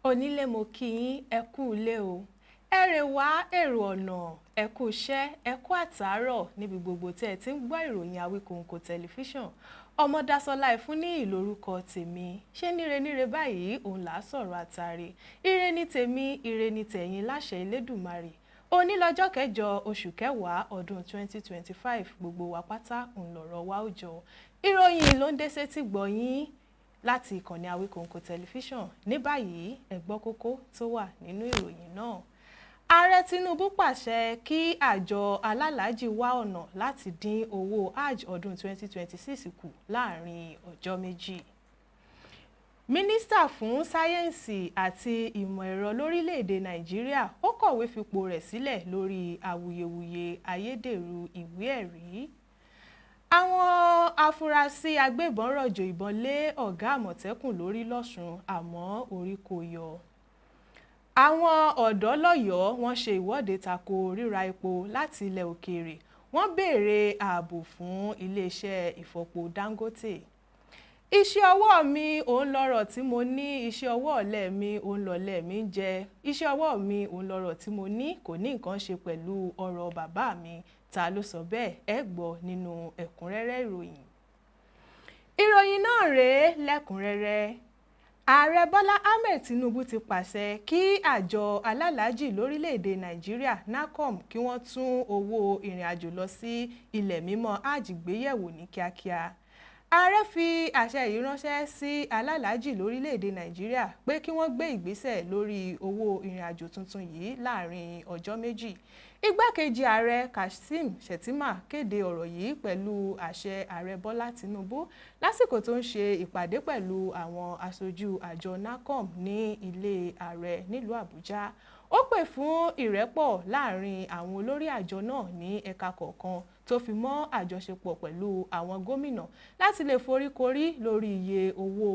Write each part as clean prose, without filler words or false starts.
Onílé mo kí yín, ẹ kú ilé o. Ẹ̀rẹ̀ wá èrò ọ̀nà, ẹ kú iṣẹ́, ẹ kú àtàárọ̀ níbi gbogbo tí ẹ ti ń gbọ́ ìròyìn Awíkonko tẹlifíṣàn. Omodasola ìfúnníyì lórúkọ tèmi. Ṣé níre báyìí òun là á sọ̀rọ̀ àtàrí. Ire ni tèmi, ire ni tẹ̀yin láṣẹ Elédùmarè. Òní lọ́jọ́ kẹjọ oṣù kẹwàá ọdún 2025 gbogbo wa pátá òun lọ̀rọ̀ wa ó jọ. Ìròyìn ló ń dé sétí gbọ̀yìn láti ìkànnì Awíkonko tẹlifíṣàn. Ní báyìí ẹ gbọ́ kókó tó wà nínú ìròyìn náà. Ààrẹ Tinubu pàṣẹ kí àjọ alálàájì wá ọ̀nà láti dín owó hajj ọdún 2026 kù láàrin ọjọ́ méjì. Mínísítà fún sáyẹ́ǹsì àti ìmọ̀ ẹ̀rọ lórílẹ̀‐èdè Nàìjíríà ó kọ̀wé fipò rẹ̀ sílẹ̀ lórí awuyewuye ayédèrú ìwé ẹ̀rí. Àwọn afurasí agbébọn rọ̀jò ìbọn lé ọ̀gá Àmọ̀tẹ́kùn lórí lọ́sùn àmọ́ orí kò yọ. Àwọn ọ̀dọ́ lọ́yọ̀ọ́ wọ́n ṣe ìwọ́de tako ríra epo láti ilẹ̀ òkèèrè. Wọ́n béèrè ààbò fún iléeṣẹ́ ìfọpo Dangote. Iṣẹ́ ọwọ́ mi òun lọ́rọ̀ tí mo ní, iṣẹ́ ọwọ́ ọ̀lẹ mi òun lọ̀lẹ mi ń jẹ. Iṣẹ́ ọwọ́ mi òun lọ́rọ̀ tí mo ní kò ní nǹkan ṣe pẹ̀lú ọ̀rọ̀ bàbá mi. Ta ló sọ bẹ́ẹ̀? Ẹ gbọ́ nínú ẹ̀kúnrẹ́rẹ́ ìròyìn. Ìròyìn náà rèé lẹ́kùnrẹ́rẹ́. Ààrẹ Bọ́lá Ahmed Tinubu ti pàṣẹ kí àjọ alálàájì lórílẹ̀‐èdè Nàìjíríà NACOM kí wọ́n tún owó ìrìnàjò lọ sí ilẹ̀ mímọ́ hajj gbéyẹ̀wò ní kíákíá. Ààrẹ fi àṣẹ yìí ránṣẹ́ sí alálàájì lórílẹ̀‐èdè Nàìjíríà pé kí wọ́n gbé ìgbésẹ̀ lórí owó ìrìnàjò tuntun yìí láàrin ọjọ́ méjì. Igbákejì ààrẹ Kashim Shettima kéde ọ̀rọ̀ yìí pẹ̀lú àṣẹ ààrẹ Bọ́lá Tinubu lásìkò tó ń ṣe ìpàdé pẹ̀lú àwọn aṣojú àjọ NACOM ní ilé ààrẹ nílùú Àbújá. Ó pè fún ìrẹ́pọ̀ láàrin àwọn olórí àjọ náà ní ẹ̀ka kọ̀ọ̀kan tó fi mọ́ àjọṣepọ̀ pẹ̀lú àwọn gómìnà láti lè foríkorí lórí iye owó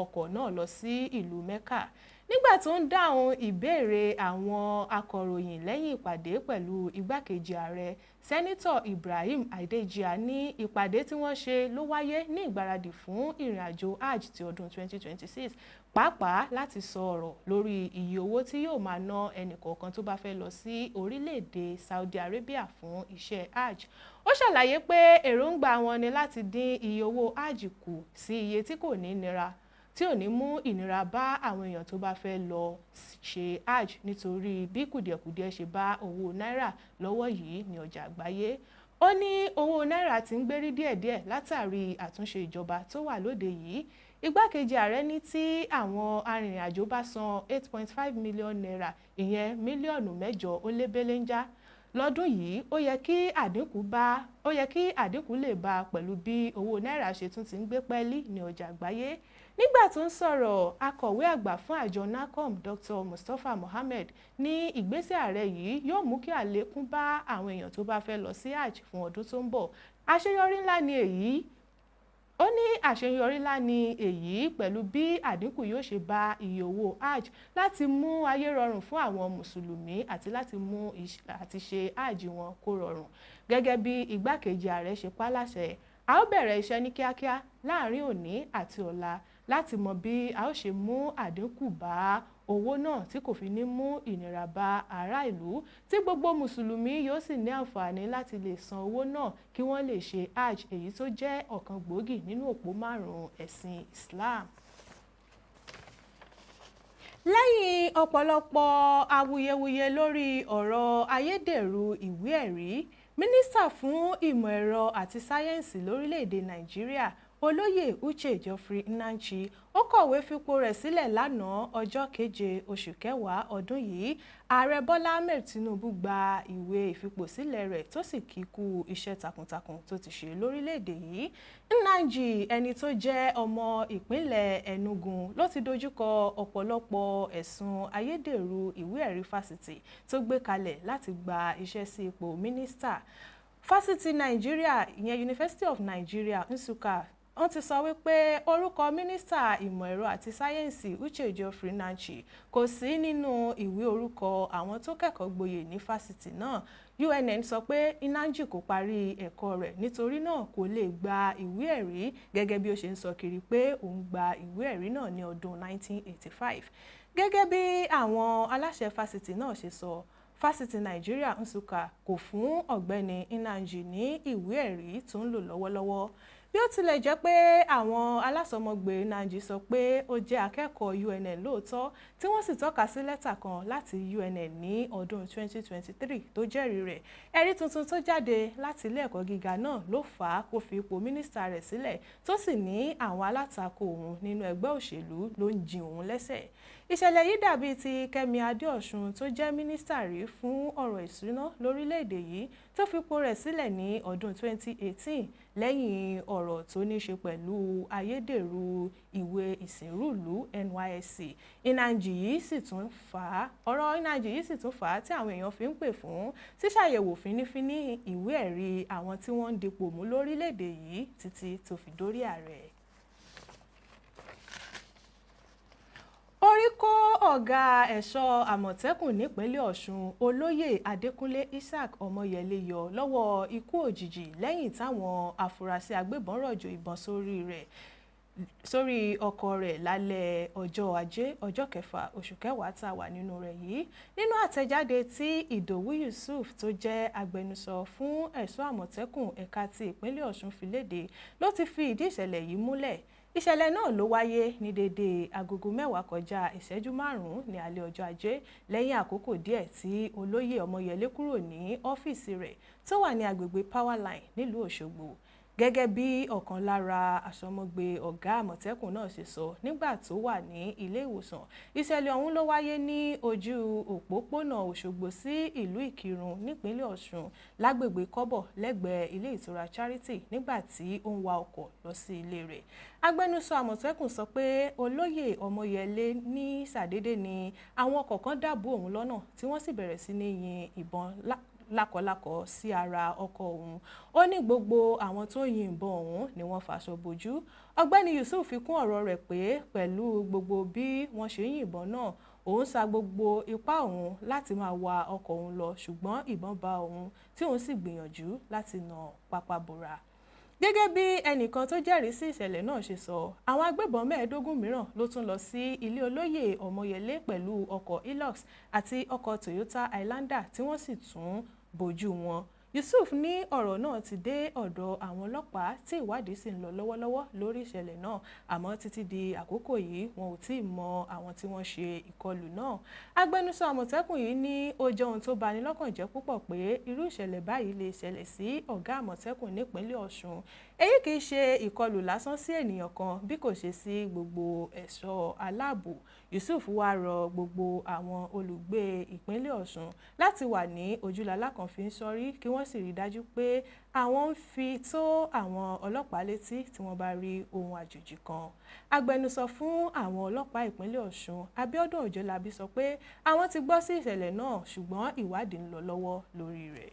ọkọ̀ náà lọ sí ìlú Mẹ́kà. Nígbà tó ń dáhùn ìbéèrè àwọn akọ̀ròyìn lẹ́yìn ìpàdé pẹ̀lú igbákejì ààrẹ, Sẹ́nítọ̀ Ibrahim Adejiya ní ìpàdé tí wọ́n ṣe ló wáyé ní ìgbáradì fún ìrìnàjò hajj ti ọdún 2026, pàápàá láti sọ ọ̀rọ̀ lórí iye owó tí yóò máa ná ẹnìkọ̀ọ̀kan tó bá fẹ́ lọ sí orílẹ̀-èdè Saudi Arabia fún iṣẹ́ hajj. Ó ṣàlàyé pé èròǹgbà wọn ni láti dín iye owó hajj kù sí iye tí kò ní nira, tí ò ní mú ìnira bá àwọn èèyàn tó bá fẹ́ lọ ṣe hajj nítorí bí kùdìẹ̀kudiẹ ṣe bá owó náírà lọ́wọ́ yìí ní ọjà àgbáyé. Ó ní owó náírà ti ń gbérí díẹ̀díẹ̀ látàrí àtúnṣe ìjọba tó wà lóde yìí. Igbákejì ààrẹ ní tí àwọn arìnrìn-àjò bá san 8.5 million naira, ìyẹn mílíọ̀nù 8 ó lé béléńjà lọ́dún yìí, ó yẹ kí àdínkù lè bá pẹ̀lú bí owó náírà ṣe tún ti ń gbé pẹ́ẹ́lí ní ọjà àgbáyé. Nígbà tó ń sọ̀rọ̀, akọ̀wé àgbà fún àjọ NACOM Dr. Mustapha Mohammed ní ìgbésẹ̀ ààrẹ yìí yóò mú kí àlékún bá àwọn èèyàn tó bá fẹ́ lọ sí hajj fún ọdún tó ń bọ̀. Àṣeyọrí ńlá ni èyí. Ó ní àṣeyọrí ńlá ni èyí pẹ̀lú bí àdínkù yóò ṣe bá iye owó hajj láti mú ayé rọrùn fún àwọn mùsùlùmí àti láti mú àti ṣe hajj wọn kó rọrùn. Gẹ́gẹ́ bí igbákejì ààrẹ ṣe pa láṣẹ, a ó bẹ̀rẹ̀ iṣẹ́ ní kíákíá láàrin òní àti ọ̀la láti mọ bí a ó ṣe mú àdínkù bá owó náà tí kò fi ní mú ìnira bá ará ìlú, tí gbogbo mùsùlùmí yóò sì ní àǹfààní láti lè san owó náà kí wọ́n lè ṣe hajj, èyí tó jẹ́ ọ̀kan gbòógì nínú òpó márùn-ún ẹ̀sìn Islam. Lẹ́yìn ọ̀pọ̀lọpọ̀ awuyewuye lórí ọ̀rọ̀ ayédèrú ìwé ẹ̀rí, Mínísítà fún ìmọ̀ ẹ̀rọ àti sáyẹ́ǹsì lórílẹ̀‐èdè Nàìjíríà Olóyè Uche Geoffrey Nnaji ó kọ̀wé fipò rẹ̀ sílẹ̀ lánàá ọjọ́ keje oṣù kẹwàá ọdún yìí. Ààrẹ Bọ́lá Ahmed Tinubu gba ìwé ìfipòsílẹ̀ rẹ̀ tó sì kí kú iṣẹ́ takuntakun tó ti ṣe lórílẹ̀‐èdè yìí. Nnaji, ẹni tó jẹ́ ọmọ ìpínlẹ̀ Enugu, ló ti dojúkọ ọ̀pọ̀lọpọ̀ ẹ̀sùn ayédèrú ìwé ẹ̀rí fásitì tó gbé kalẹ̀ láti gba iṣẹ́ sí ipò mínísítà. Fásitì Nàìjíríà, ìyẹn University of Nigeria, Nsukka, wọ́n ti sọ wípé orúkọ mínísítà ìmọ̀ ẹ̀rọ àti sáyẹ́ǹsì Uche Geoffrey kò sí nínú ìwé orúkọ àwọn tó kẹ́kọ̀ọ́ gboyè ní fásitì náà. UNN sọ pé Inanji kò parí ẹ̀kọ́ rẹ̀ nítorí náà kò lè gba ìwé ẹ̀rí gẹ́gẹ́ bí ó ṣe ń sọ kiri pé òun gba ìwé ẹ̀rí náà ní ọdún 1985. Gẹ́gẹ́ bí àwọn aláṣẹ fásitì náà ṣe sọ, Fásitì Nàìjíríà Nsukka kò fún ọ̀gbẹ́ni Inanji ní ìwé ẹ̀rí tó ń lò lọ́wọ́lọ́wọ́. Bí ó tilẹ̀ jẹ́ pé àwọn alásọmọgbé Inanji sọ pé ó jẹ́ akẹ́kọ̀ọ́ UNN lóòótọ́, tí wọ́n sì tọ́ka sí lẹ́tà kan láti UNN ní ọdún 2023 tó jẹ́rìí rẹ̀. Ẹ̀rí tuntun tó jáde láti ilé ẹ̀kọ́ gíga náà ló fà á kó fi ipò mínísítà rẹ̀ sílẹ̀, tó sì ní àwọn alátakò òun nínú ẹgbẹ́ òṣèlú ló ń jin òun lẹ́sẹ̀. Ìṣẹ̀lẹ̀ yìí dàbí ti Kẹ́mi Adéọ̀ṣun tó jẹ́ mínísítà rí fún ọ̀rọ̀ ìṣúná lórílẹ̀‐èdè yìí tó fipò rẹ̀ sílẹ̀ ní ọdún 2018 lẹ́yìn ọ̀rọ̀ tó ní ṣe pẹ̀lú ayédèrú ìwé ìsìnrúùlú NYSC. Ọ̀rọ̀ Inanji yìí sì tún fà á tí àwọn èèyàn fi ń pè fún ṣíṣàyẹ̀wò fínífíní ìwé ẹ̀rí àwọn tí wọ́n ń dipò mú lórílẹ̀‐èdè yìí títí tó fi dórí ààrẹ. Orí kó ọ̀gá ẹ̀ṣọ́ Àmọ̀tẹ́kùn nípínlẹ̀ Ọ̀ṣun Olóyè Adékúnlé Isaac Ọmọyẹlé yọ lọ́wọ́ ikú òjijì lẹ́yìn táwọn afurasí agbébọn rọ̀jò ìbọn sórí ọkọ̀ rẹ̀ lálẹ́ ọjọ́ Ajé ọjọ́ 6 oṣù kẹwàá tá a wà nínú rẹ̀ yìí. Nínú àtẹ̀jáde tí Ìdòwú Yusuf tó jẹ́ agbẹnusọ fún ẹ̀ṣọ́ Àmọ̀tẹ́kùn ẹ̀ka ti ìpínlẹ̀ Ọ̀ṣun fi léde ló ti fi ìdí ìṣẹ̀lẹ̀ yìí múlẹ̀. Ìṣẹ̀lẹ̀ náà ló wáyé ní dédé agogo 10 kọjá ìṣẹ́jú 5 ní alẹ́ ọjọ́ Ajé lẹ́yìn àkókò díẹ̀ tí olóyè Ọmọyẹlé kúrò ní ọ́fíìsì rẹ̀ tó wà ní agbègbè Powerline nílùú Òṣogbo. Gẹ́gẹ́ bí ọ̀kan lára àsọmọgbé ọ̀gá Àmọ̀tẹ́kùn náà ṣe sọ nígbà tó wà ní ilé ìwòsàn, ìṣẹ̀lẹ̀ ọ̀hún ló wáyé ní ojú òpópónà Òṣogbo sí ìlú Ìkìrun nípínlẹ̀ Ọ̀ṣun lágbègbè Kọ́bọ̀ lẹ́gbẹ̀ẹ́ ilé ìtura Charity nígbà tí ó ń wa ọkọ̀ lọ sí ilé rẹ̀. Agbẹnusọ Àmọ̀tẹ́kùn sọ pé olóyè Ọmọyẹlé ní ṣàdédé ni àwọn ọkọ̀ kan dàbò òun lọ́nà tí wọ́n sì bẹ̀rẹ̀ sí ní yin ìbọn lákọlákọ sí ara ọkọ̀ òun. Ó ní gbogbo àwọn tó yin ìbọn òun ni wọ́n faṣọ bojú. Ọ̀gbẹ́ni Yusuf fi kún ọ̀rọ̀ rẹ̀ pé pẹ̀lú gbogbo bí wọ́n ṣe yin ìbọn náà, òun sa gbogbo ipá òun láti máa wa ọkọ̀ òun lọ ṣùgbọ́n ìbọn bá òun tí òun sì gbìyànjú láti nà pápá bora. Gẹ́gẹ́ bí ẹnìkan tó jẹ́rìí sí ìṣẹ̀lẹ̀ náà ṣe sọ, àwọn agbébọn 15 mìíràn ló tún lọ sí ilé olóyè Ọmọyẹlé pẹ̀lú ọkọ̀ Hilux àti ọkọ̀ Toyota Highlander tí wọ́n sì tún bojú wọn. Yusuf ní ọ̀rọ̀ náà ti dé ọ̀dọ̀ àwọn ọlọ́pàá tí ìwádìí sì ń lọ lọ́wọ́lọ́wọ́ lórí ìṣẹ̀lẹ̀ náà, àmọ́ títí di àkókò yìí wọn ò tíì mọ àwọn tí wọ́n ṣe ìkọlù náà. Agbẹnusọ Àmọ̀tẹ́kùn yìí ní ó jẹ́ ohun tó bani lọ́kàn jẹ́ púpọ̀ pé irú ìṣẹ̀lẹ̀ báyìí lè ṣẹlẹ̀ sí ọ̀gá Àmọ̀tẹ́kùn nípínlẹ̀ Ọ̀ṣun. Èyí kì í ṣe ìkọlù lásán sí ènìyàn kan bí kò ṣe sí gbogbo ẹ̀ṣọ́ aláàbò. Yusuf wá rọ gbogbo àwọn olùgbé ìpínlẹ̀ Ọ̀ṣun láti wà ní ojúlalá kan fi ń sọrí kí wọ́n sì rí dájú pé àwọn ń fi tó àwọn ọlọ́pàá létí tí wọ́n bá rí ohun àjòjì kan. Agbẹnusọ fún àwọn ọlọ́pàá ìpínlẹ̀ Ọ̀ṣun Abíọ́dún Òjòlábí sọ pé àwọn ti gbọ́ sí ìṣẹ̀lẹ̀ náà ṣùgbọ́n ìwádìí ń lọ lọ́wọ́ lórí rẹ̀.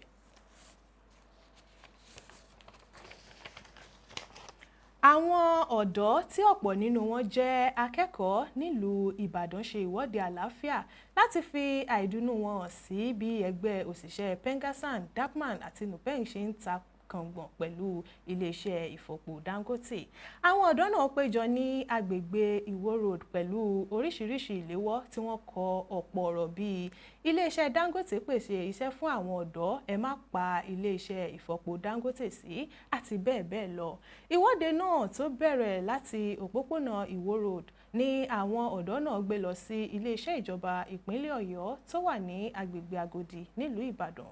Àwọn ọ̀dọ́ tí ọ̀pọ̀ nínú wọn jẹ́ akẹ́kọ̀ọ́ nílùú Ìbàdàn ṣe ìwọ́de àlàáfíà láti fi àìdùnnú wọn hàn sí bí ẹgbẹ́ òṣìṣẹ́ Pengassan, Dapman àti Nupeng ṣe ń ta kàngbọ̀n pẹ̀lú iléeṣẹ́ ìfọpo Dangote. Àwọn ọ̀dọ́ náà péjọ ní agbègbè Ìwó Road pẹ̀lú oríṣiríṣi ìléwọ́ tí wọ́n kọ ọ̀pọ̀ ọ̀rọ̀ bíi iléeṣẹ́ Dangote pèsè iṣẹ́ fún àwọn ọ̀dọ́, ẹ má pa iléeṣẹ́ ìfọpo Dangote sí àti bẹ́ẹ̀ bẹ́ẹ̀ lọ. Ìwọ́de náà tó bẹ̀rẹ̀ láti òpópónà Ìwó Road ni àwọn ọ̀dọ́ náà gbé lọ sí iléeṣẹ́ ìjọba ìpínlẹ̀ Ọ̀yọ́ tó wà ní agbègbè Agodi nílùú Ìbàdàn.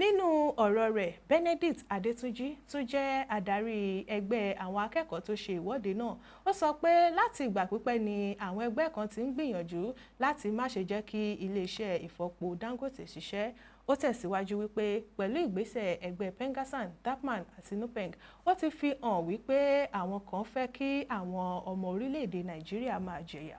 Nínú ọ̀rọ̀ rẹ̀, Benedict Adétúnjì tó jẹ́ adarí ẹgbẹ́ àwọn akẹ́kọ̀ọ́ tó ṣe ìwọ́de náà, ó sọ pé láti ìgbà pípẹ́ ni àwọn ẹgbẹ́ kan ti ń gbìyànjú láti má ṣe jẹ́ kí iléeṣẹ́ ìfọpo Dangote ṣiṣẹ́. Ó tẹ̀síwájú wípé pẹ̀lú ìgbésẹ̀ ẹgbẹ́ Pengassan, Dapman àti Nupeng, ó ti fi hàn wípé àwọn kan fẹ́ kí àwọn ọmọ orílẹ̀-èdè Nàìjíríà máa jẹ̀yà.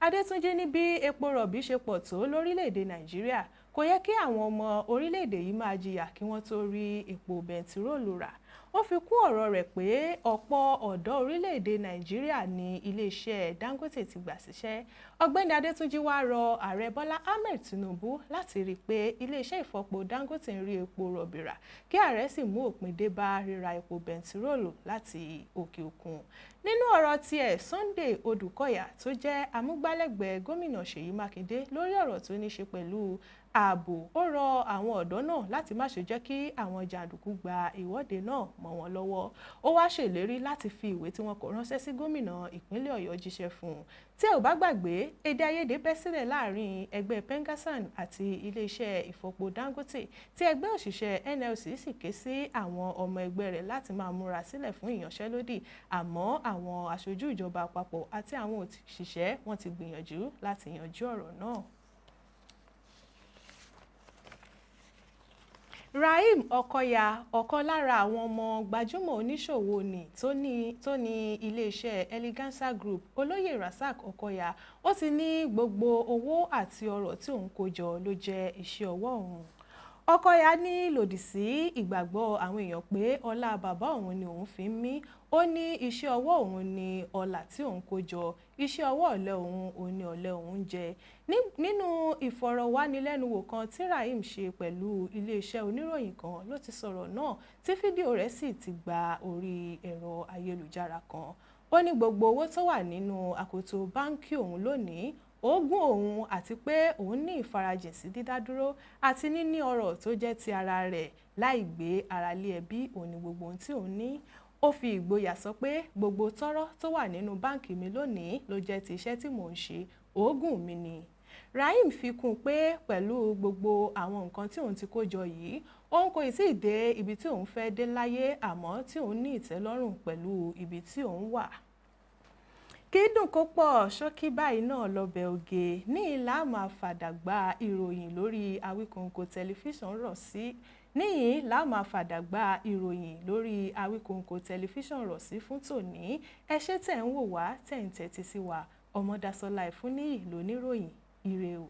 Adétúnjì ní bí epo rọ̀bì ṣe pọ̀ tó lórílẹ̀-èdè Nàìjíríà, kò yẹ kí àwọn ọmọ orílẹ̀-èdè yìí máa jìyà kí wọ́n tó rí epo bẹntiróòlù rà. Ó fi kún ọ̀rọ̀ rẹ̀ pé ọ̀pọ̀ ọ̀dọ́ orílẹ̀-èdè Nàìjíríà ní iléeṣẹ́ Dangote ti gbà síṣẹ́. Ọ̀gbẹ́ni Adétúnjì wá rọ Ààrẹ Bọ́lá Ahmed Tinubu láti rí i pé iléeṣẹ́ ìfọpo Dangote ń rí epo rọ̀bì rà kí ààrẹ sì mú òpin dé bá ríra epo bẹntiróòlù láti òkè òkun. Nínú ọ̀rọ̀ tiẹ̀, Sunday Odùkọ̀yà tó jẹ́ amúgbálẹ́gbẹ̀ẹ́ gómìnà Ṣèyí Mákindé lórí ọ̀rọ̀ tó ní ṣe pẹ̀lú ààbò, ó rọ àwọn ọ̀dọ́ náà láti má ṣe jẹ́ kí àwọn jàǹdùkú gba ìwọ́de náà mọ́ wọn lọ́wọ́. Ó wá ṣèlérí láti fi ìwé tí wọn kò ránṣẹ́ sí gómìnà ìpínlẹ̀ Ọ̀yọ́ jíṣẹ́ fún un. Tí ẹ ò bá gbàgbé, èdè àìyedè bẹ́ sílẹ̀ láàrin ẹgbẹ́ Pengassan àti iléeṣẹ́ ìfọpo Dangote, tí ẹgbẹ́ òṣìṣẹ́ NLC sì ké sí àwọn ọmọ ẹgbẹ́ rẹ̀ láti máa múra sílẹ̀ fún ìyanṣẹ́lódì, àmọ́ àwọn aṣojú ìjọba àpapọ̀ àti àwọn òṣìṣẹ́ wọn ti gbìyànjú láti yanjú ọ̀rọ̀ náà. Rahim Okoya, ọ̀kan lára àwọn ọmọ gbajúmọ̀ oníṣòwò ni tó ní iléeṣẹ́ Eleganza Group, olóyè Rasaq Okoya, ó ti ní gbogbo owó àti ọrọ̀ tí òun kó jọ ló jẹ́ iṣẹ́ ọwọ́ òun. Okoya ní lòdì sí ìgbàgbọ́ àwọn èèyàn pé ọlá bàbá òun ni òun fi ń mí. Ó ní iṣẹ́ ọwọ́ òun ni ọlá tí òun kó jọ, iṣẹ́ ọwọ́ ọ̀lẹ òun ni ọ̀lẹ òun ń jẹ. Nínú ìfọ̀rọ̀wánilẹ́nuwò kan tí Rahim ṣe pẹ̀lú iléeṣẹ́ oníròyìn kan ló ti sọ̀rọ̀ náà, tí fídíò rẹ̀ sì ti gba orí ẹ̀rọ ayélujára kan. Ó ní gbogbo owó tó wà nínú àkótó báńkì òun lónìí, ogún òun àti pé òun ní ìfarajìn sí dídádúró àti níní ọrọ̀ tó jẹ́ ti ara rẹ̀ láì gbé ara lé ẹbí òun ní gbogbo ohun tí òun ní. Ó fi ìgboyà sọ pé gbogbo tọ́rọ́ tó wà nínú báńkì mi lónìí ló jẹ́ ti iṣẹ́ tí mò ń ṣe, ogún mi ni. Rahim fi kún pé pẹ̀lú gbogbo àwọn nǹkan tí òun ti kó jọ yìí, òun kò tí ì dé ibi tí òun fẹ́ dé láyé, àmọ́ tí òun ní ìtẹ́lọ́rùn pẹ̀lú ibi tí òun wà. Kì í dùn kó pọ̀, ṣókí báyìí náà lọ́bẹ̀ oge. Ní ìlà máa fàdàgbà ìròyìn lórí Awíkonko tẹlifíṣàn rọ̀ sí. Níyìn la máa fàdàgbà ìròyìn lórí Awíkonko tẹlifíṣàn rọ̀ sí fún tòní. Ẹ ṣé tẹ̀ ń wò wá, tẹ̀ ń tẹ́tí sí wa. Omodasola ìfúnníyì lóníròyìn. Ire o.